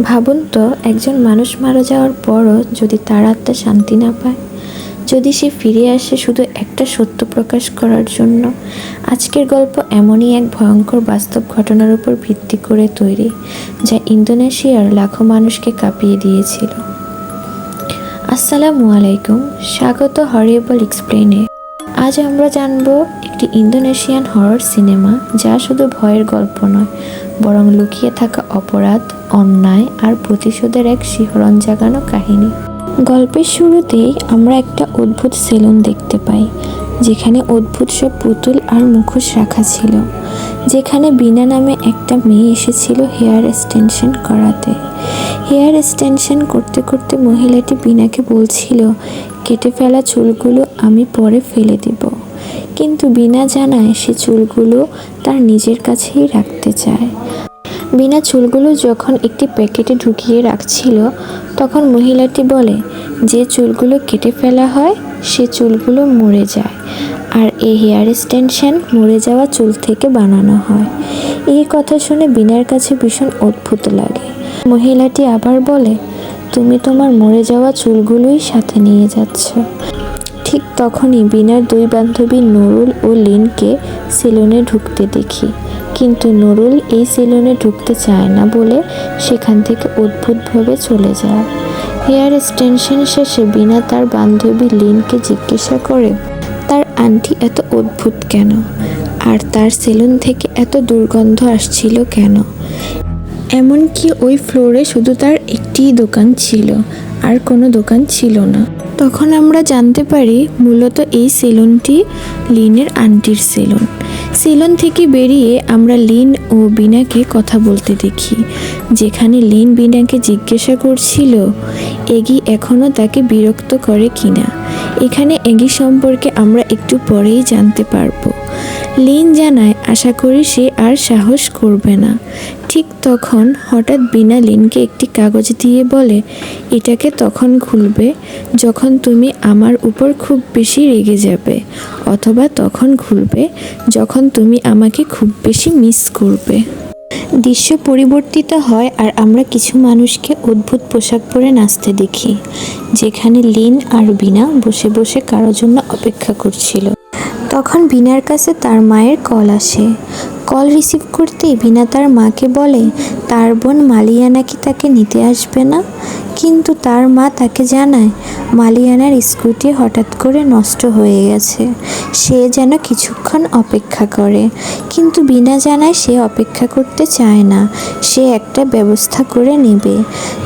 ভাবুন তো, একজন মানুষ মারা যাওয়ার পরও যদি তার আত্মা শান্তি না পায়, যদি সে ফিরে আসে শুধু একটা সত্য প্রকাশ করার জন্য। আজকের গল্প এমনই এক ভয়ঙ্কর বাস্তব ঘটনার উপর ভিত্তি করে তৈরি, যা ইন্দোনেশিয়ার লাখো মানুষকে কাঁপিয়ে দিয়েছিল। আসসালামু আলাইকুম, স্বাগত হরিয়েবল এক্সপ্লেইনে। আজ আমরা জানব একটি ইন্দোনেশিয়ান হরর সিনেমা, যা শুধু ভয়ের গল্প নয়, বরং লুকিয়ে থাকা অপরাধ, অন্যায় আর প্রতিশোধের এক শিহরণ জাগানো কাহিনী। গল্পের শুরুতেই আমরা একটা অদ্ভুত সেলুন দেখতে পাই, যেখানে অদ্ভুত সব পুতুল আর মুখোশ রাখা ছিল, যেখানে বিনা নামে একটা মেয়ে এসেছিল হেয়ার এক্সটেনশন করাতে। হেয়ার এক্সটেনশন করতে করতে মহিলাটি বিনাকে বলছিল, কেটে ফেলা চুলগুলো আমি পরে ফেলে দেব। কিন্তু বিনা জানায় সে চুলগুলো তার নিজের কাছেই রাখতে চায়। বিনা চুলগুলো যখন একটি প্যাকেটে ঢুকিয়ে রাখছিল, তখন মহিলাটি বলে, যে চুলগুলো কেটে ফেলা হয় সে চুলগুলো মরে যায়, আর এই হেয়ার এক্সটেনশন মরে যাওয়া চুল থেকে বানানো হয়। এই কথা শুনে বিনার কাছে ভীষণ অদ্ভুত লাগে। মহিলাটি আবার বলে, তুমি তোমার মরে যাওয়া চুলগুলোই সাথে নিয়ে যাচ্ছ। ঠিক তখনই বিনার দুই বান্ধবী নুরুল ও লিনকে সেলুনে ঢুকতে দেখি, কিন্তু নুরুল এই সেলুনে ঢুকতে চায় না বলে সেখান থেকে অদ্ভুতভাবে চলে যায়। হেয়ার এক্সটেনশন শেষে বিনা তার বান্ধবী লিনকে জিজ্ঞাসা করে, তার আন্টি এত অদ্ভুত কেন, আর তার সেলুন থেকে এত দুর্গন্ধ আসছিল কেন। এমনকি ওই ফ্লোরে শুধু তার একটিই দোকান ছিল, আর কোনো দোকান ছিল না। তখন আমরা জানতে পারি মূলত এই সেলুনটি লিনের আন্টির সেলুন। সেলুন থেকে বেরিয়ে আমরা লিন ও বিনাকে কথা বলতে দেখি, যেখানে লিন বিনাকে জিজ্ঞাসা করছিল এগি এখনও তাকে বিরক্ত করে কিনা। এখানে এগি সম্পর্কে আমরা একটু পরেই জানতে পারবো। লিন জানায় আশা করি সে আর সাহস করবে না। ঠিক তখন হঠাৎ বিনা লিনকে একটি কাগজ দিয়ে বলে, এটাকে তখন খুলবে যখন তুমি আমার উপর খুব বেশি রেগে যাবে, অথবা তখন খুলবে যখন তুমি আমাকে খুব বেশি মিস করবে। দৃশ্য পরিবর্তিত হয় আর আমরা কিছু মানুষকে অদ্ভুত পোশাক পরে নাচতে দেখি, যেখানে লিন আর বিনা বসে বসে কারোর জন্য অপেক্ষা করছিল। তখন বিনার কাছে তার মায়ের কল আসে। কল রিসিভ করতেই বিনা তার মাকে বলে তার বোন মালিয়া নাকি তাকে নিতে আসবে না, কিন্তু তার মা তাকে জানায় মালিয়ানার স্কুটি হঠাৎ করে নষ্ট হয়ে গেছে, সে যেন কিছুক্ষণ অপেক্ষা করে। কিন্তু বিনা জানায় সে অপেক্ষা করতে চায় না, সে একটা ব্যবস্থা করে নেবে।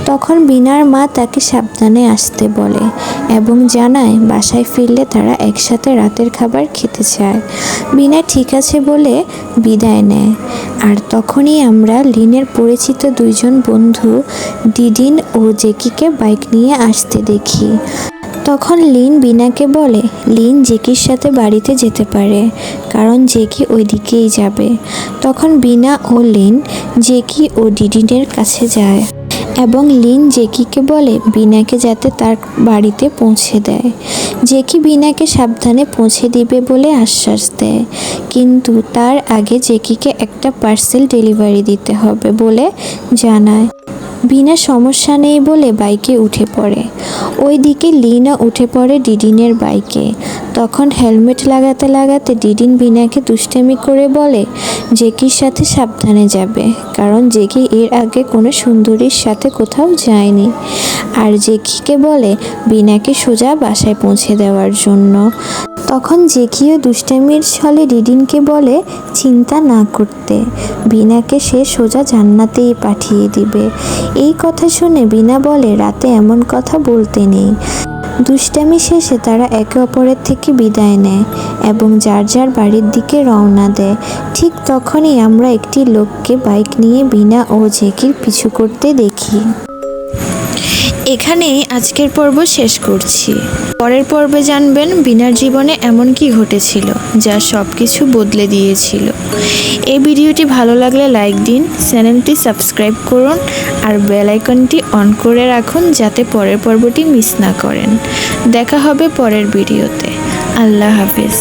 তখন বিনার মা তাকে সাবধানে আসতে বলে এবং জানায় বাসায় ফিরলে তারা একসাথে রাতের খাবার খেতে চায়। বিনা ঠিক আছে বলে বিদায় নেয়। আর তখনই আমরা লিনের পরিচিত দুইজন বন্ধু ডিডিন ও জেকিকে বাইক নিয়ে আসতে দেখি। তখন লিন বিনাকে বলে লিন জেকির সাথে বাড়িতে যেতে পারে, কারণ জেকি ওই দিকেই যাবে। তখন বিনা ও লিন জেকি ও ডিডিনের কাছে যায় এবং লিন জেকিকে বলে বিনাকে যাতে তার বাড়িতে পৌঁছে দেয়। জেকি বিনাকে সাবধানে পৌঁছে দিবে বলে আশ্বাস দেয়, কিন্তু তার আগে জেকিকে একটা পার্সেল ডেলিভারি দিতে হবে বলে জানায়। বিনা সমস্যা নেই বলে বাইকে উঠে পড়ে। ওইদিকে লিনও উঠে পড়ে ডিডিনের বাইকে। তখন হেলমেট লাগাতে লাগাতে ডিডিন বিনাকে দুষ্টামি করে বলে জেকির সাথে সাবধানে যাবে, কারণ জেকি এর আগে কোনো সুন্দরীর সাথে কোথাও যায়নি। আর জেকিকে বলে বিনাকে সোজা বাসায় পৌঁছে দেওয়ার জন্য। তখন জেকিও দুষ্টামির ছলে ডিডিনকে বলে চিন্তা না করতে, বিনাকে সে সোজা জান্নাতেই পাঠিয়ে দিবে। এই কথা শুনে বিনা বলে রাতে এমন কথা বলতে নেই। দুষ্টামি শেষে তারা একে অপরের থেকে বিদায় নেয় এবং যার যার বাড়ির দিকে রওনা দেয়। ঠিক তখনই আমরা একটি লোককে বাইক নিয়ে বিনা ও জেকির পিছু করতে দেখি। এখানেই আজকের পর্ব শেষ করছি। পরের পর্বে জানবেন বিনার জীবনে এমন কি ঘটেছিল যা সব কিছু বদলে দিয়েছিল। এই ভিডিওটি ভালো লাগলে লাইক দিন, চ্যানেলটি সাবস্ক্রাইব করুন আর বেল আইকনটি অন করে রাখুন যাতে পরের পর্বটি মিস না করেন। দেখা হবে পরের ভিডিওতে। আল্লাহ হাফেজ।